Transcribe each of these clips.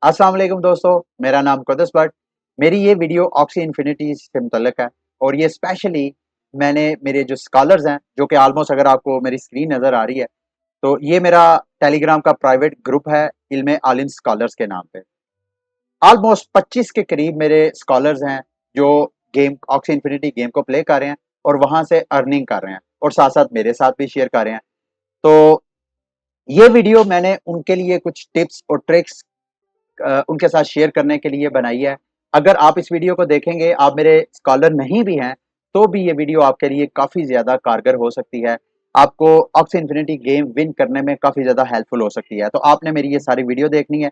अस्सलाम वालेकुम दोस्तों, मेरा नाम कुद्दुस बट। मेरी ये वीडियो ऑक्सी इन्फिनिटी से मुतल्लिक है और ये स्पेशली मैंने मेरे जो स्कॉलर्स हैं, जो कि ऑलमोस्ट अगर आपको मेरी स्क्रीन नज़र आ रही है, तो ये मेरा टेलीग्राम का प्राइवेट ग्रुप है, इल्म आलिम स्कॉलर्स के नाम पे। ऑलमोस्ट 25 के करीब मेरे स्कॉलर्स हैं, जो गेम ऑक्सी इन्फिनिटी गेम को प्ले कर रहे हैं और वहाँ से अर्निंग कर रहे हैं और साथ-साथ मेरे साथ भी शेयर कर रहे हैं। तो ये वीडियो मैंने उनके लिए कुछ टिप्स और ट्रिक्स उनके साथ शेयर करने के लिए बनाई है। अगर आप इस वीडियो को देखेंगे, आप मेरे स्कॉलर नहीं भी हैं, तो भी ये वीडियो आपके लिए काफ़ी ज़्यादा कारगर हो सकती है। आपको ऑक्सी इन्फिनिटी गेम विन करने में काफ़ी ज़्यादा हेल्पफुल हो सकती है। तो आपने मेरी ये सारी वीडियो देखनी है।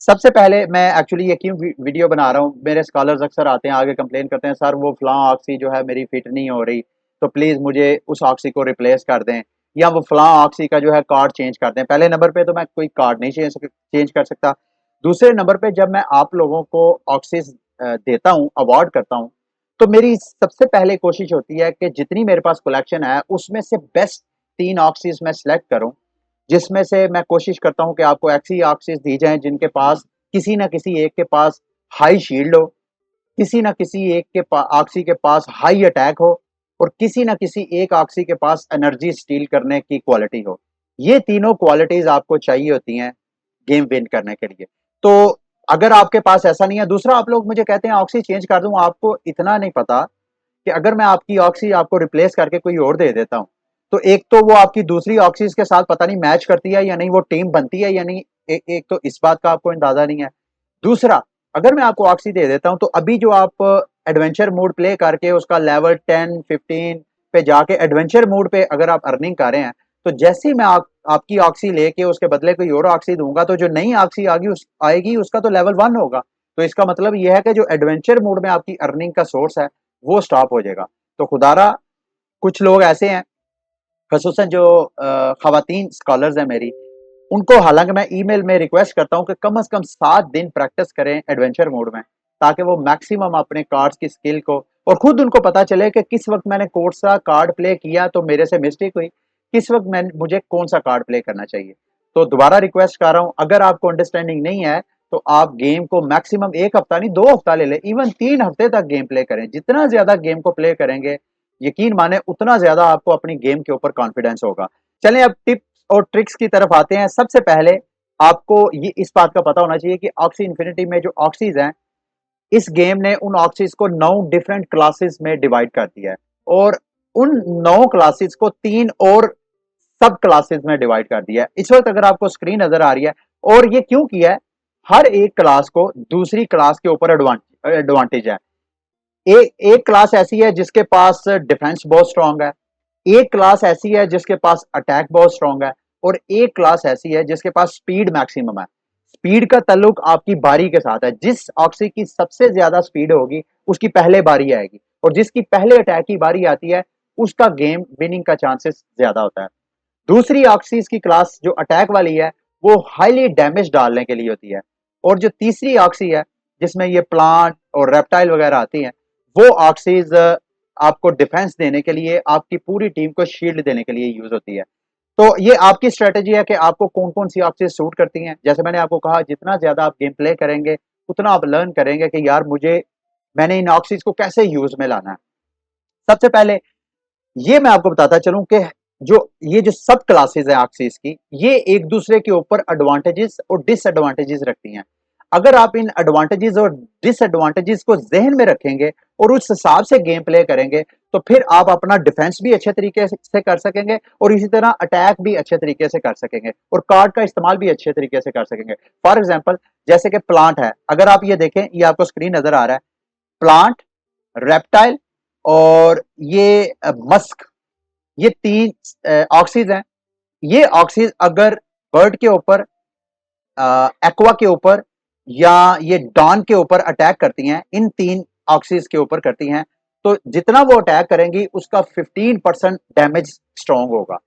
सबसे पहले मैं एक्चुअली ये क्यों वीडियो बना रहा हूँ, मेरे स्कॉलर्स अक्सर आते हैं, आगे कंप्लेन करते हैं, सर वो फलां ऑक्सी जो है मेरी फिट नहीं हो रही, तो प्लीज़ मुझे उस ऑक्सी को रिप्लेस कर दें, या वो फलां ऑक्सी का जो है कार्ड चेंज कर दें। पहले नंबर पे तो मैं कोई कार्ड नहीं चेंज कर सकता। दूसरे नंबर पे जब मैं आप लोगों को ऑक्सीज देता हूँ, अवार्ड करता हूँ, तो मेरी सबसे पहले कोशिश होती है कि जितनी मेरे पास कलेक्शन है, उसमें से बेस्ट 3 ऑक्सीज मैं सेलेक्ट करूँ, जिसमें से मैं कोशिश करता हूँ कि आपको ऐसी ऑक्सीज दी जाएँ जिनके पास किसी न किसी एक के पास हाई शील्ड हो, किसी न किसी एक के ऑक्सी के पास हाई अटैक हो और किसी न किसी एक ऑक्सी के पास एनर्जी स्टील करने की क्वालिटी हो। ये तीनों क्वालिटीज़ आपको चाहिए होती हैं गेम विन करने के लिए। तो अगर आपके पास ऐसा नहीं है, दूसरा आप लोग मुझे कहते हैं ऑक्सी चेंज कर दूँ, आपको इतना नहीं पता कि अगर मैं आपकी ऑक्सी आपको रिप्लेस करके कोई और दे देता हूँ, तो एक तो वो आपकी दूसरी ऑक्सीज के साथ पता नहीं मैच करती है या नहीं, वो टीम बनती है या नहीं, एक तो इस बात का आपको अंदाजा नहीं है। दूसरा, अगर मैं आपको ऑक्सी दे देता हूँ, तो अभी जो आप एडवेंचर मोड प्ले करके उसका लेवल 10 15 पे जाके एडवेंचर मोड पे अगर आप अर्निंग कर रहे हैं, तो जैसे ही मैं आपकी ऑक्सी लेके उसके बदले कोई और ऑक्सी दूंगा, तो जो नई ऑक्सी आएगी उसका तो लेवल 1 होगा। तो इसका मतलब यह है कि जो एडवेंचर मोड में आपकी अर्निंग का सोर्स है, वो स्टॉप हो जाएगा। तो खुदारा कुछ लोग ऐसे हैं, खसूसन जो खवातीन स्कॉलर्स हैं मेरी, उनको हालांकि मैं ईमेल में रिक्वेस्ट करता हूं कि कम से कम 7 दिन प्रैक्टिस करें एडवेंचर मोड में, ताकि वो मैक्सिमम अपने कार्ड्स की स्किल को, और खुद उनको पता चले कि किस वक्त मैंने कौन सा कार्ड प्ले किया तो मेरे से मिस्टेक हुई, किस वक्त मैं मुझे कौन सा कार्ड प्ले करना चाहिए। तो दोबारा रिक्वेस्ट कर रहा हूं, अगर आपको अंडरस्टैंडिंग नहीं है, तो आप गेम को मैक्सिमम 1 हफ्ता नहीं 2 हफ्ता ले लें, इवन 3 हफ्ते तक गेम प्ले करें। जितना ज्यादा गेम को प्ले करेंगे, यकीन माने उतना ज्यादा आपको अपनी गेम के ऊपर कॉन्फिडेंस होगा। चलें अब टिप्स और ट्रिक्स की तरफ आते हैं। सबसे पहले आपको ये इस बात का पता होना चाहिए कि ऑक्सी इन्फिनिटी में जो ऑक्सीज हैं, इस गेम ने उन ऑक्सीज को 9 डिफरेंट क्लासेस में डिवाइड कर दिया है और उन 9 क्लासेस को 3 और सब क्लासेस में डिवाइड कर दिया है। इस वक्त अगर आपको स्क्रीन नजर आ रही है, और ये क्यों किया है, हर एक क्लास को दूसरी क्लास के ऊपर एडवांटेज है। एक क्लास ऐसी है जिसके पास डिफेंस बहुत स्ट्रांग है, एक क्लास ऐसी है जिसके पास अटैक बहुत स्ट्रांग है, और एक क्लास ऐसी है जिसके पास स्पीड मैक्सिमम है। स्पीड का ताल्लुक आपकी बारी के साथ है, जिस ऑक्सी की सबसे ज्यादा स्पीड होगी उसकी पहले बारी आएगी, और जिसकी पहले अटैक की बारी आती है उसका गेम विनिंग का चांसेस ज्यादा होता है। दूसरी ऑक्सीज की क्लास जो अटैक वाली है, वो हाईली डैमेज डालने के लिए होती है। और जो तीसरी ऑक्सी है, जिसमें ये प्लांट और रेप्टाइल वगैरह आती हैं, वो ऑक्सीज आपको डिफेंस देने के लिए, आपकी पूरी टीम को शील्ड देने के लिए यूज होती है। तो ये आपकी स्ट्रेटेजी है कि आपको कौन कौन सी ऑक्सीज सूट करती हैं। जैसे मैंने आपको कहा, जितना ज्यादा आप गेम प्ले करेंगे, उतना आप लर्न करेंगे कि यार मैंने इन ऑक्सीज को कैसे यूज में लाना है। सबसे पहले ये मैं आपको बताता चलूं कि ये जो सब क्लासेस है ऑक्सीज की, ये एक दूसरे के ऊपर एडवांटेजेस और डिसएडवांटेजेस रखती हैं। अगर आप इन एडवांटेजेस और डिसएडवांटेजेस को जहन में रखेंगे और उस हिसाब से गेम प्ले करेंगे, तो फिर आप अपना डिफेंस भी अच्छे तरीके से कर सकेंगे और इसी तरह अटैक भी अच्छे तरीके से कर सकेंगे और कार्ड का इस्तेमाल भी अच्छे तरीके से कर सकेंगे। फॉर एग्जाम्पल, जैसे कि प्लांट है, अगर आप ये देखें, ये आपको स्क्रीन नजर आ रहा है, प्लांट, रेप्टाइल और ये मस्क, ये 3 ऑक्सीज हैं। ये ऑक्सीज अगर बर्ड के ऊपर, एक्वा के ऊपर या ये डॉन के ऊपर अटैक करती हैं, इन 3 ऑक्सीज के ऊपर करती हैं, तो जितना वो अटैक करेंगी उसका 15% डैमेज स्ट्रॉन्ग होगा।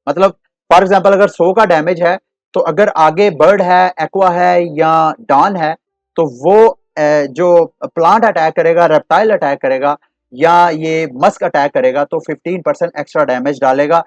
मतलब फॉर एग्जाम्पल, अगर 100 का डैमेज है, तो अगर आगे बर्ड है, एक्वा है या डॉन है, तो वो जो प्लांट अटैक करेगा, रेप्टाइल अटैक करेगा या ये मस्क अटैक करेगा, तो 15% एक्स्ट्रा डैमेज डालेगा।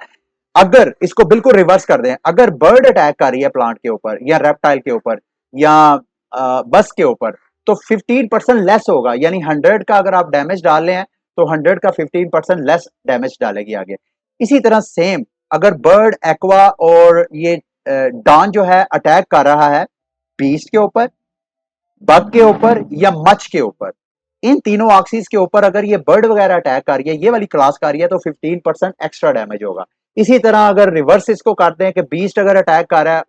अगर इसको बिल्कुल रिवर्स कर दें, अगर बर्ड अटैक कर रही है प्लांट के ऊपर या रेप्टाइल के ऊपर या बस के ऊपर, तो 15% लेस होगा, यानी 100 का अगर आप डैमेज डाल रहे हैं तो 100 का 15% लेस डैमेज डालेगी आगे। इसी तरह सेम अगर बर्ड, एक्वा और ये डॉन जो है अटैक कर रहा है बीस्ट के ऊपर, बग के ऊपर या मच के ऊपर, इन तीनों ऑक्सीज के ऊपर अगर ये बर्ड वगैरह अटैक कर रही है, ये वाली क्लास कर रही है, तो 15% एक्स्ट्रा डैमेज होगा। इसी तरह अगर रिवर्स इसको करते हैं कि बीस्ट अगर अटैक कर रहा है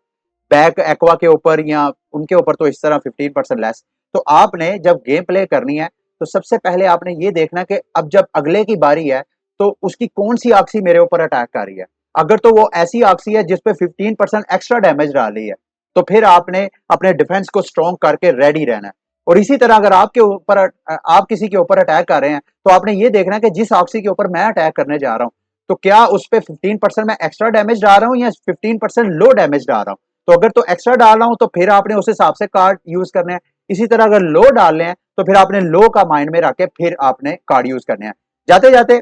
बैक एक्वा के ऊपर या उनके ऊपर, तो इस तरह 15% लेस। तो आपने जब गेम प्ले करनी है तो सबसे पहले आपने ये देखना कि अब जब अगले की बारी है तो उसकी कौन सी ऑक्सी मेरे ऊपर अटैक कर रही है। अगर तो वो ऐसी ऑक्सी है जिसपे 15% एक्स्ट्रा डैमेज डाल रही है, तो फिर आपने अपने डिफेंस को स्ट्रॉन्ग करके रेडी रहना है। और इसी तरह अगर आपके ऊपर आप किसी के ऊपर अटैक कर रहे हैं तो आपने ये देखना है कि जिस ऑक्सी के ऊपर मैं अटैक करने जा रहा हूं, तो क्या उस पर 15% मैं एक्स्ट्रा डैमेज डाल रहा हूं या 15% लो डैमेज डाल रहा हूं। तो अगर तो एक्स्ट्रा डाल रहा हूं तो फिर आपने उस हिसाब से कार्ड यूज करने हैं। इसी तरह अगर लो डाल रहे हैं तो फिर आपने लो का माइंड में रख के फिर आपने कार्ड यूज करने हैं। जाते जाते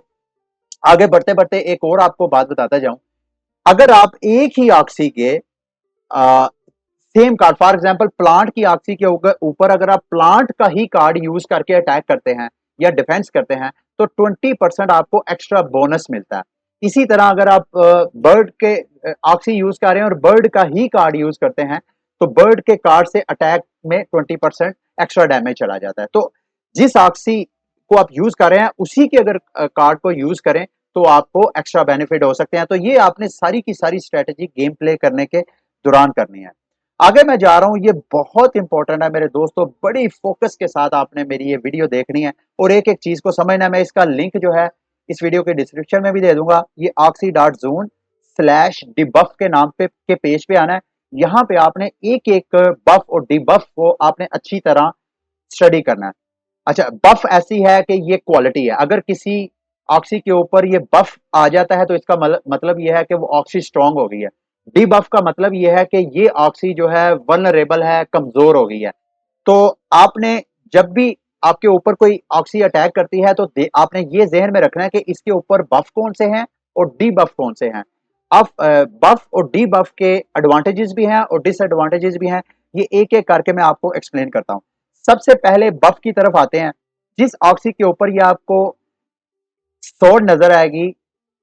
आगे बढ़ते बढ़ते एक और आपको बात बताता जाऊं, अगर आप एक ही ऑक्सी के same card, for example plant की ऑक्सी के ऊपर अगर आप प्लांट का ही कार्ड यूज करके अटैक करते हैं या डिफेंस करते हैं तो 20% आपको एक्स्ट्रा बोनस मिलता है। इसी तरह अगर आप बर्ड के ऑक्सी यूज कर रहे हैं और बर्ड का ही कार्ड यूज करते हैं तो बर्ड के कार्ड से अटैक में 20% एक्स्ट्रा डैमेज चला जाता है। तो जिस ऑक्सी को आप यूज कर रहे हैं उसी के अगर कार्ड को यूज करें तो आपको एक्स्ट्रा बेनिफिट हो सकते हैं। तो ये आपने सारी की सारी स्ट्रेटेजी गेम प्ले करने के दौरान करनी है। आगे मैं जा रहा हूं, ये बहुत इंपॉर्टेंट है मेरे दोस्तों, बड़ी फोकस के साथ आपने मेरी ये वीडियो देखनी है और एक एक चीज को समझना है। मैं इसका लिंक जो है इस वीडियो के डिस्क्रिप्शन में भी दे दूंगा। ये oxy.zone/debuff के नाम पे के पेज पे आना है। यहाँ पे आपने एक एक बफ और डिबफ को आपने अच्छी तरह स्टडी करना है। अच्छा, बफ ऐसी है कि ये क्वालिटी है, अगर किसी ऑक्सी के ऊपर ये बफ आ जाता है तो इसका मतलब ये है कि वो ऑक्सी स्ट्रांग हो गई है। डी बफ का मतलब ये है कि ये ऑक्सी जो है वल्नरेबल है, कमजोर हो गई है। तो आपने जब भी आपके ऊपर कोई ऑक्सी अटैक करती है तो आपने ये जहन में रखना है कि इसके ऊपर बफ कौन से हैं और डी बफ कौन से हैं। अब बफ और डी बफ के एडवांटेजेस भी हैं और डिसएडवांटेजेस भी हैं। ये एक एक करके मैं आपको एक्सप्लेन करता हूँ। सबसे पहले बफ की तरफ आते हैं। जिस ऑक्सी के ऊपर ये आपको स्वॉर्ड नजर आएगी,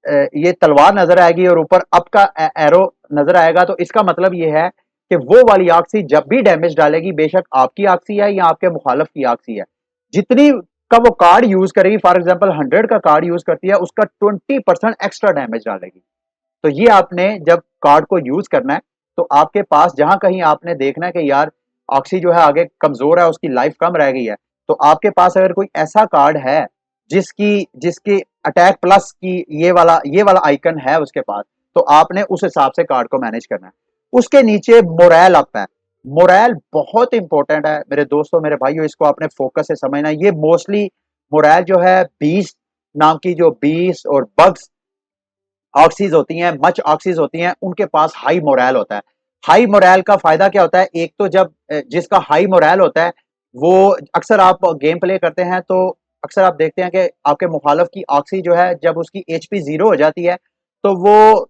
ये तलवार नजर आएगी और ऊपर अप का एरो नजर आएगा, तो इसका मतलब ये है कि वो वाली ऑक्सी जब भी डैमेज डालेगी, बेशक आपकी ऑक्सी है या आपके मुखालफ की ऑक्सी है, जितनी का वो कार्ड यूज करेगी, फॉर एग्जांपल 100 का कार्ड यूज करती है, उसका 20% एक्स्ट्रा डैमेज डालेगी। तो ये आपने जब कार्ड को यूज करना है तो आपके पास जहां कहीं आपने देखना है कि यार ऑक्सी जो है आगे कमजोर है, उसकी लाइफ कम रह गई है, तो आपके पास अगर कोई ऐसा कार्ड है जिसकी जिसकी अटैक प्लस की ये वाला आइकन है उसके पास, तो आपने उस हिसाब से कार्ड को मैनेज करना है। उसके नीचे मोरल अप है। मोरल बहुत इंपॉर्टेंट है मेरे दोस्तों, मेरे भाइयों, इसको आपने फोकस से समझना है। ये मोस्टली मोरल जो है बीस्ट नाम की जो बीस्ट और बग्स ऑक्सीज होती हैं, मच ऑक्सीज होती हैं, उनके पास हाई मोरल होता है। हाई मोरल का फायदा क्या होता है, एक तो जब जिसका हाई मोरल होता है वो अक्सर आप गेम प्ले करते हैं तो अक्सर आप देखते हैं कि आपके मुखालफ की ऑक्सी जो है जब उसकी एचपी 0 हो जाती है तो वो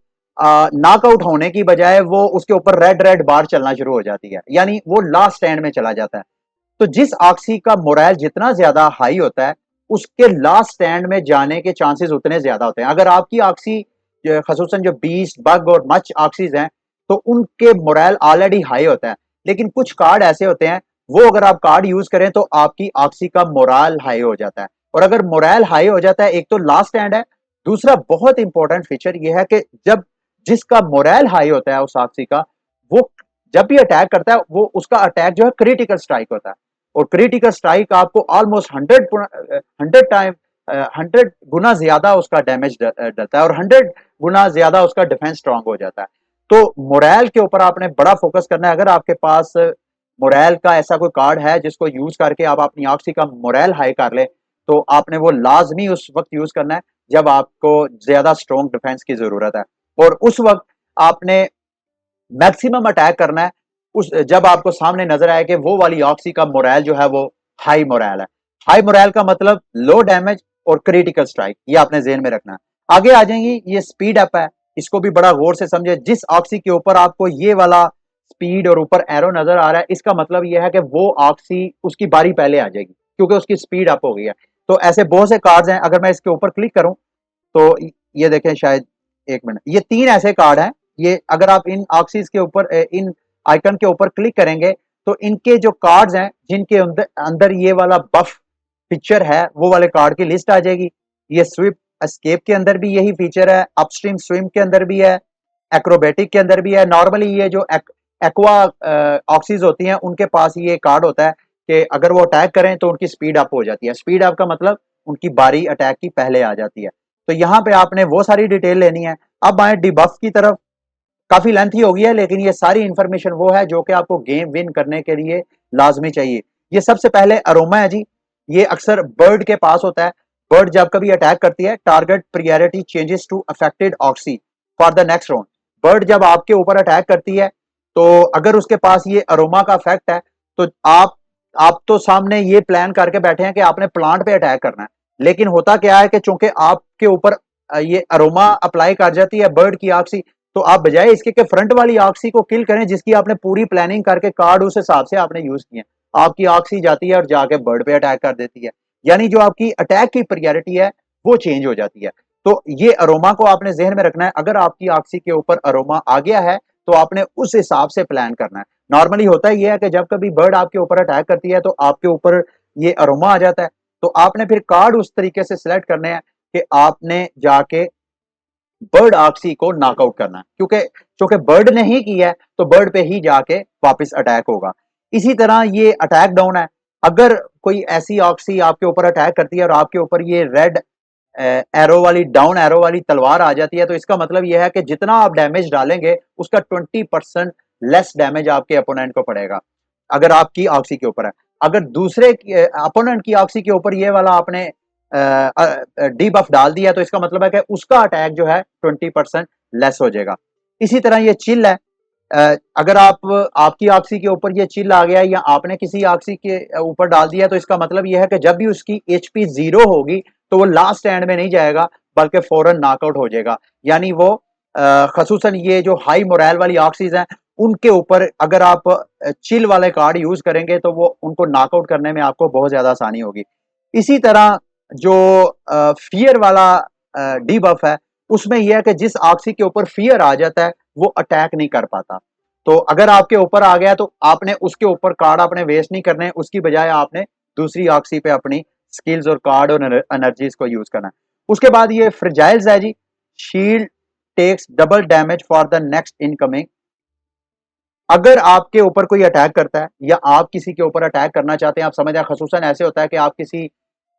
नॉकआउट होने की बजाय वो उसके ऊपर रेड रेड बार चलना शुरू हो जाती है, यानी वो लास्ट स्टैंड में चला जाता है। तो जिस ऑक्सी का मोरल जितना ज्यादा हाई होता है उसके लास्ट स्टैंड में जाने के चांसेस उतने ज्यादा होते हैं। अगर आपकी ऑक्सी खसूसन जो बीस्ट, बग और मच ऑक्सीज हैं तो उनके मोरल ऑलरेडी हाई होता है, लेकिन कुछ कार्ड ऐसे होते हैं वो अगर आप कार्ड यूज करें तो आपकी ऑक्सी का मोरल हाई हो जाता है। और अगर मोरल हाई हो जाता है, एक तो लास्ट स्टैंड है, दूसरा बहुत इंपॉर्टेंट फीचर ये है कि जब जिसका मोरल हाई होता है उस ऑक्सी का, वो जब भी अटैक करता है वो उसका अटैक जो है क्रिटिकल स्ट्राइक होता है। और क्रिटिकल स्ट्राइक आपको ऑलमोस्ट 100 गुना ज्यादा उसका डैमेज डलता है और 100 गुना ज्यादा उसका डिफेंस स्ट्रांग हो जाता है। तो मोरल के ऊपर आपने बड़ा फोकस करना है। अगर आपके पास मोरल का ऐसा कोई कार्ड है जिसको यूज करके आप अपनी ऑक्सी का मोरल हाई कर ले, तो आपने वो लाजमी उस वक्त यूज करना है जब आपको ज्यादा स्ट्रॉन्ग डिफेंस की जरूरत है। और उस वक्त आपने मैक्सिमम अटैक करना है उस जब आपको सामने नजर आए कि वो वाली ऑक्सी का मोरल जो है वो हाई मोरल है। हाई मोरल का मतलब लो डैमेज और क्रिटिकल स्ट्राइक, ये आपने जेहन में रखना है। आगे आ जाएंगी, ये स्पीड अप है, इसको भी बड़ा गौर से समझे। जिस ऑक्सी के ऊपर आपको ये वाला स्पीड और ऊपर एरो नजर आ रहा है, इसका मतलब यह है कि वो ऑक्सी उसकी बारी पहले आ जाएगी क्योंकि उसकी स्पीड अप हो गई है। तो ऐसे बहुत से कार्ड्स हैं, अगर मैं इसके ऊपर क्लिक करूं तो ये देखें शायद, एक मिनट, ये 3 ऐसे कार्ड हैं। ये अगर आप इन ऑक्सीज के ऊपर इन आइकन के ऊपर क्लिक करेंगे तो इनके जो कार्ड्स हैं जिनके अंदर अंदर ये वाला बफ फीचर है वो वाले कार्ड की लिस्ट आ जाएगी। ये स्विप एस्केप के अंदर भी यही फीचर है, अपस्ट्रीम स्विम के अंदर भी है, एक्रोबेटिक के अंदर भी है। नॉर्मली ये जो एक्वा ऑक्सीज होती हैं उनके पास ये कार्ड होता है कि अगर वो अटैक करें तो उनकी स्पीड अप हो जाती है। स्पीड अप का मतलब उनकी बारी अटैक की पहले आ जाती है। तो यहाँ पे आपने वो सारी डिटेल लेनी है। अब आए डिबफ की तरफ। काफी लेंथी हो गई है लेकिन ये सारी इंफॉर्मेशन वो है जो कि आपको गेम विन करने के लिए लाजमी चाहिए। ये सबसे पहले अरोमा है जी। ये अक्सर बर्ड के पास होता है। बर्ड जब कभी अटैक करती है, target priority changes to affected oxy for the next round. Bird जब आपके ऊपर अटैक करती है तो अगर उसके पास ये अरोमा का इफेक्ट है तो आप तो सामने ये प्लान करके बैठे हैं कि आपने प्लांट पे अटैक करना है, लेकिन होता क्या है कि चूंकि आपके ऊपर ये अरोमा अप्लाई कर जाती है बर्ड की ऑक्सी, तो आप बजाय इसके के फ्रंट वाली ऑक्सी को किल करें जिसकी आपने पूरी प्लानिंग करके कार्ड उस हिसाब से आपने यूज किए, आपकी ऑक्सी जाती है और जाके बर्ड पे अटैक कर देती है। यानी जो आपकी अटैक की प्रायोरिटी है वो चेंज हो जाती है। तो ये अरोमा को आपने जहन में रखना है। अगर आपकी ऑक्सी के ऊपर अरोमा आ गया है तो आपने उस हिसाब से प्लान करना है। नॉर्मली होता ही है कि जब कभी बर्ड आपके ऊपर अटैक करती है तो आपके ऊपर ये अरोमा आ जाता है, तो आपने फिर कार्ड उस तरीके से सिलेक्ट करने हैं कि आपने जाके बर्ड ऑक्सी को नॉकआउट करना है, क्योंकि क्योंकि बर्ड ने ही किया है तो बर्ड पे ही जाके वापस अटैक होगा। इसी तरह ये अटैक डाउन है। अगर कोई ऐसी ऑक्सी आपके ऊपर अटैक करती है और आपके ऊपर ये रेड एरो वाली, डाउन एरो वाली तलवार आ जाती है, तो इसका मतलब यह है कि जितना आप डैमेज डालेंगे उसका 20% लेस डैमेज आपके अपोनेंट को पड़ेगा अगर आपकी ऑक्सी के ऊपर है। अगर दूसरे अपोनेंट की ऑक्सी के ऊपर ये वाला आपने डी बफ डाल दिया तो इसका मतलब है कि उसका अटैक जो है 20% लेस हो जाएगा। इसी तरह ये चिल है। अगर आपकी ऑक्सी के ऊपर ये चिल आ गया या आपने किसी ऑक्सी के ऊपर डाल दिया तो इसका मतलब यह है कि जब भी उसकी एचपी 0 होगी तो वो लास्ट एंड में नहीं जाएगा बल्कि फौरन नॉकआउट हो जाएगा। यानी वो खसूसन ये जो हाई मोरल वाली ऑक्सीज हैं उनके ऊपर अगर आप चिल वाले कार्ड यूज करेंगे तो वो उनको नॉकआउट करने में आपको बहुत ज्यादा आसानी होगी। इसी तरह जो फियर वाला डी बफ है उसमें यह है कि जिस ऑक्सी के ऊपर फियर आ जाता है वो अटैक नहीं कर पाता। तो अगर आपके ऊपर आ गया तो आपने उसके ऊपर कार्ड आपने वेस्ट नहीं करने, उसकी बजाय आपने दूसरी ऑक्सी पे अपनी स्किल्स और कार्ड और एनर्जीज को यूज करना है। उसके बाद ये फ्रेजाइल्स है जी। Shield takes double damage for the next incoming. अगर आपके ऊपर कोई अटैक करता है या आप किसी के ऊपर अटैक करना चाहते हैं, आप समझ आए, खसूसन ऐसे होता है कि आप किसी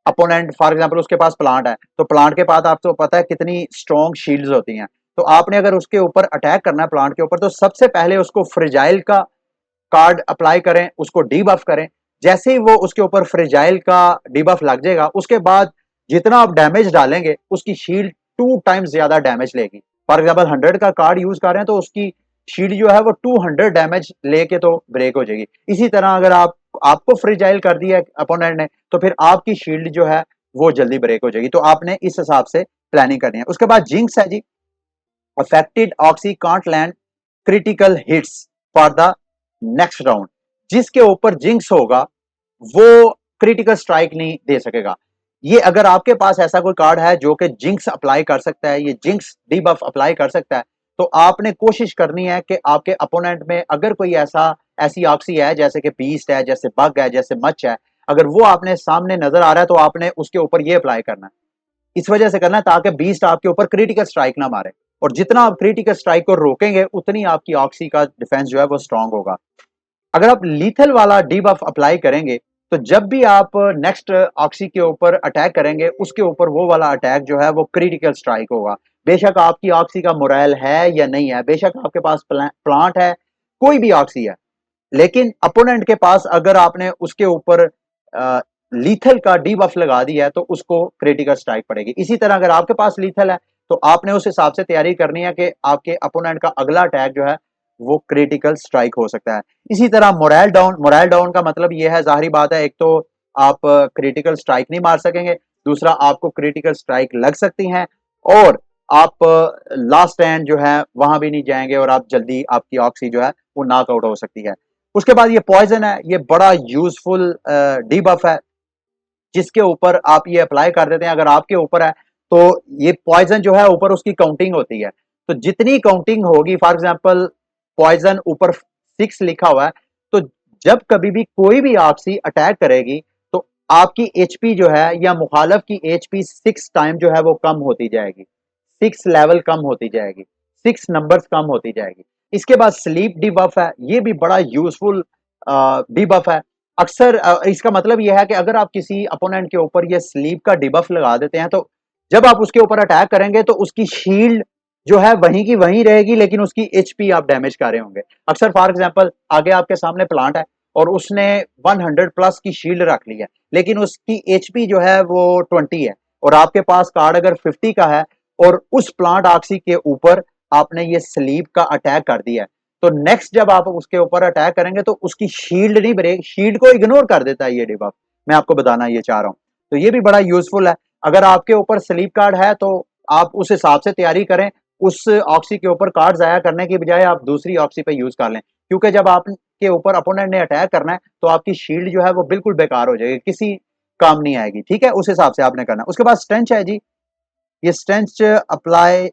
अपोनेंट, फॉर एग्जांपल उसके पास प्लांट है तो प्लांट के पास आपको पता है कितनी स्ट्रॉन्ग शील्ड्स होती हैं, तो आपने अगर उसके ऊपर अटैक करना है प्लांट के ऊपर तो सबसे पहले उसको फ्रेजाइल का कार्ड अप्लाई करें, उसको डीबफ करें। जैसे ही वो उसके ऊपर फ्रेजाइल का डीबफ लग जाएगा उसके बाद जितना आप डैमेज डालेंगे उसकी शील्ड 2 टाइम्स ज्यादा डैमेज लेगी। फॉर एग्जाम्पल 100 का कार्ड यूज कर रहे हैं तो उसकी शील्ड जो है वो 200 डैमेज लेके तो ब्रेक हो जाएगी। इसी तरह अगर आपको फ्रेजाइल कर दिया अपोनेंट ने तो फिर आपकी शील्ड जो है वो जल्दी ब्रेक हो जाएगी। तो आपने इस हिसाब से प्लानिंग करनी है। उसके बाद जिंक्स है जी। अफेक्टेड ऑक्सी can't land critical hits for the next round. जिसके ऊपर जिंक्स होगा वो क्रिटिकल स्ट्राइक नहीं दे सकेगा। ये अगर आपके पास ऐसा कोई कार्ड है जो कि जिंक्स अप्लाई कर सकता है, ये जिंक्स डीबफ अप्लाई कर सकता है, तो आपने कोशिश करनी है कि आपके अपोनेंट में अगर कोई ऐसी ऑक्सी है जैसे कि बीस्ट है, जैसे बग है, जैसे मच है, अगर वो आपने सामने नजर आ रहा है तो आपने उसके ऊपर ये अप्लाई करना है। इस वजह से करना है ताकि बीस्ट आपके ऊपर क्रिटिकल स्ट्राइक ना मारे, और जितना आप क्रिटिकल स्ट्राइक को रोकेंगे उतनी आपकी ऑक्सी का डिफेंस जो है वो स्ट्रांग होगा। अगर आप लीथल वाला डीबफ अप्लाई करेंगे तो जब भी आप नेक्स्ट ऑक्सी के ऊपर अटैक करेंगे उसके ऊपर वो वाला अटैक जो है वो क्रिटिकल स्ट्राइक होगा। बेशक आपकी ऑक्सी का मोरल है या नहीं है, बेशक आपके पास प्लांट है, कोई भी ऑक्सी है, लेकिन अपोनेंट के पास अगर आपने उसके ऊपर लीथल का डीबफ लगा दिया है तो उसको क्रिटिकल स्ट्राइक पड़ेगी। इसी तरह अगर आपके पास लीथल है तो आपने उस हिसाब से तैयारी करनी है कि आपके अपोनेंट का अगला अटैक जो है वो क्रिटिकल स्ट्राइक हो सकता है। इसी तरह मोरल डाउन का मतलब यह है, जाहिर बात है, एक तो आप क्रिटिकल स्ट्राइक नहीं मार सकेंगे, दूसरा आपको क्रिटिकल स्ट्राइक लग सकती हैं, और आप लास्ट एंड जो है वहां भी नहीं जाएंगे और आप जल्दी आपकी ऑक्सी जो है वो नॉकआउट हो सकती है। उसके बाद ये पॉइजन है, ये बड़ा यूजफुल डीबफ है, जिसके ऊपर आप ये अप्लाई कर देते हैं। अगर आपके ऊपर है तो ये पॉइजन जो है ऊपर उसकी काउंटिंग होती है, तो जितनी काउंटिंग होगी, फॉर एग्जांपल पॉइजन ऊपर 6 लिखा हुआ है, तो जब कभी भी कोई भी ऑक्सी अटैक करेगी तो आपकी एचपी जो है या मुखालफ की एचपी 6 टाइम जो है वो कम होती जाएगी, 6 लेवल कम होती जाएगी, 6 नंबर्स कम होती जाएगी। इसके बाद स्लीप डिबफ है, ये भी बड़ा यूजफुल डिबफ है। अक्सर इसका मतलब यह है कि अगर आप किसी अपोनेंट के ऊपर ये स्लीप का डिबफ लगा देते हैं, तो जब आप उसके ऊपर अटैक करेंगे तो उसकी शील्ड जो है वहीं की वहीं रहेगी, लेकिन उसकी एचपी आप डैमेज कर रहे होंगे। अक्सर फॉर एग्जांपल आगे आपके सामने प्लांट है और उसने 100 प्लस की शील्ड रख ली है, लेकिन उसकी एचपी जो है वो 20 है, और आपके पास कार्ड अगर 50 का है और उस प्लांट ऑक्सी के ऊपर आपने ये स्लीप का अटैक कर दिया है, तो नेक्स्ट जब आप उसके ऊपर अटैक करेंगे तो उसकी शील्ड नहीं ब्रेक, शील्ड को इग्नोर कर देता है ये डिबफ। मैं आपको बताना ये चाह रहा हूं, तो ये भी बड़ा यूजफुल है। अगर आपके ऊपर स्लीप कार्ड है तो आप उस हिसाब से तैयारी करें, उस ऑक्सी के ऊपर कार्ड जाया करने की बजाय आप दूसरी ऑक्सी पे यूज कर लें, क्योंकि जब आपके ऊपर अपोनेंट ने अटैक करना है तो आपकी शील्ड जो है वो बिल्कुल बेकार हो जाएगी, किसी काम नहीं आएगी। ठीक है, उस हिसाब से आपने करना। उसके बाद स्ट्रेंच है जी, ये stench apply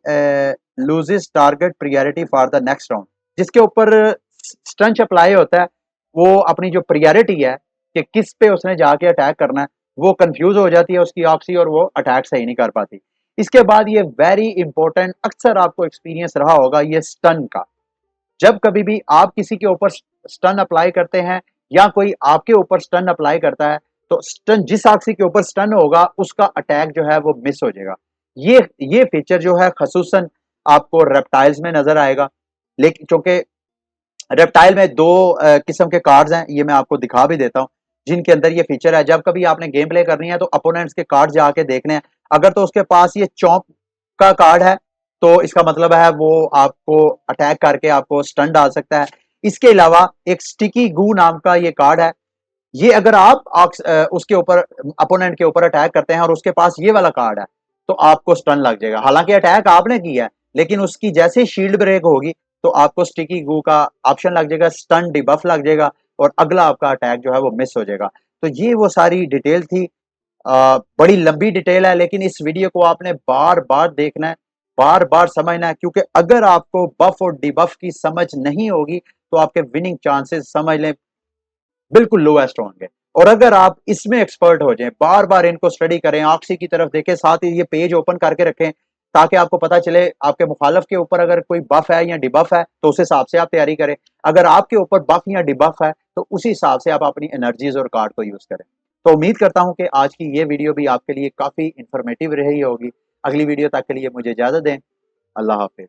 loses target priority for the next round. जिसके ऊपर स्ट्रेंच अप्लाई होता है वो अपनी जो प्रियोरिटी है कि किस पे उसने जाके अटैक करना है, वो कंफ्यूज हो जाती है उसकी ऑक्सी, और वो अटैक सही नहीं कर पाती। इसके बाद ये वेरी इंपॉर्टेंट, अक्सर आपको एक्सपीरियंस रहा होगा ये स्टन का। जब कभी भी आप किसी के ऊपर स्टन अप्लाई करते हैं या कोई आपके ऊपर स्टन अप्लाई करता है, तो स्टन जिस ऑक्सी के ऊपर स्टन होगा उसका अटैक जो है वो मिस हो जाएगा। ये फीचर जो है खसूसन आपको रेप्टाइल्स में नजर आएगा, लेकिन चूंकि रेप्टाइल में दो किस्म के कार्ड्स हैं, ये मैं आपको दिखा भी देता हूँ, जिनके अंदर ये फीचर है। जब कभी आपने गेम प्ले करनी है तो अपोनेंट्स के कार्ड जाके देखने हैं, अगर तो उसके पास ये चौंक का कार्ड है तो इसका मतलब है वो आपको अटैक करके आपको स्टन डाल सकता है। इसके अलावा एक स्टिकी गू नाम का ये कार्ड है, ये अगर आप उसके ऊपर अपोनेंट के ऊपर अटैक करते हैं और उसके पास ये वाला कार्ड है तो आपको स्टन लग जाएगा। हालांकि अटैक आपने किया है, लेकिन उसकी जैसे शील्ड ब्रेक होगी तो आपको स्टिकी गू का ऑप्शन लग जाएगा, स्टन डिबफ लग जाएगा, और अगला आपका अटैक जो है वो मिस हो जाएगा। तो ये वो सारी डिटेल थी। बड़ी लंबी डिटेल है, लेकिन इस वीडियो को आपने बार बार देखना है, बार बार समझना है, क्योंकि अगर आपको बफ और डिबफ की समझ नहीं होगी तो आपके विनिंग चांसेस समझ लें बिल्कुल लोएस्ट होंगे। और अगर आप इसमें एक्सपर्ट हो जाएं, बार बार इनको स्टडी करें, ऑक्सी की तरफ देखें, साथ ही ये पेज ओपन करके रखें ताकि आपको पता चले आपके मुखालफ के ऊपर अगर कोई बफ है या डिबफ है तो उस हिसाब से आप तैयारी करें। अगर आपके ऊपर बफ या डिबफ है तो उसी हिसाब से आप अपनी एनर्जीज और कार्ड को यूज करें। तो उम्मीद करता हूं कि आज की ये वीडियो भी आपके लिए काफी इंफॉर्मेटिव रही होगी। अगली वीडियो तक के लिए मुझे इजाजत दें। अल्लाह हाफिज।